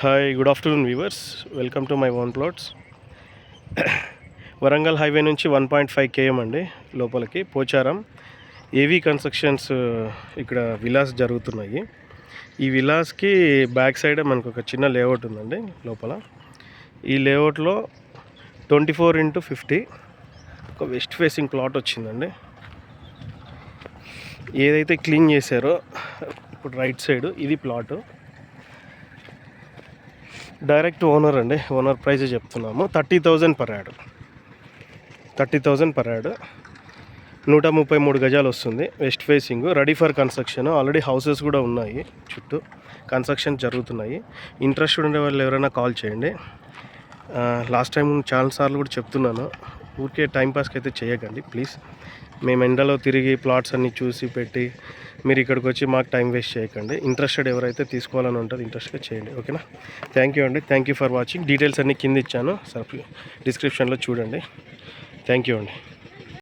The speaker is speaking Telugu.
Hi, good afternoon viewers. Welcome to my own plots. Warangal highway నుంచి 1.5 km అండి లోపలికి పోచారం ఏవీ కన్స్ట్రక్షన్స్ ఇక్కడ విలాస్ జరుగుతున్నాయి. ఈ విలాస్కి బ్యాక్ సైడ్ మనకు ఒక చిన్న లేఅవుట్ ఉందండి లోపల. ఈ లేఅవుట్లో 24x50 ఒక వెస్ట్ ఫేసింగ్ ప్లాట్ వచ్చిందండి. ఏదైతే క్లీన్ చేశారో ఇప్పుడు రైట్ సైడ్ ఇది ప్లాటు. డైరెక్ట్ ఓనర్ అండి, ఓనర్ ప్రైస్ చెప్తున్నాము 30,000 per యాడ్. 30,000 per add. 133 గజాలు వస్తుంది. West facing, ready for construction. Already houses కూడా ఉన్నాయి, చుట్టూ కన్స్ట్రక్షన్ జరుగుతున్నాయి. ఇంట్రెస్ట్ ఉండే వాళ్ళు ఎవరైనా కాల్ చేయండి. లాస్ట్ టైం చాలాసార్లు కూడా చెప్తున్నాను, ఊరికే టైంపాస్కి అయితే చేయకండి ప్లీజ్. మేము ఎండలో తిరిగి ప్లాట్స్ అన్నీ చూసి పెట్టి మీరు ఇక్కడికి వచ్చి మాకు టైం వేస్ట్ చేయకండి. ఇంట్రెస్టెడ్ ఎవరైతే తీసుకోవాలని ఉంటుంది ఇంట్రెస్ట్గా చేయండి, ఓకేనా. థ్యాంక్ యూ అండి, thank you for watching. Details అన్నీ కింద ఇచ్చాను, డిస్క్రిప్షన్లో చూడండి. థ్యాంక్ యూ అండి.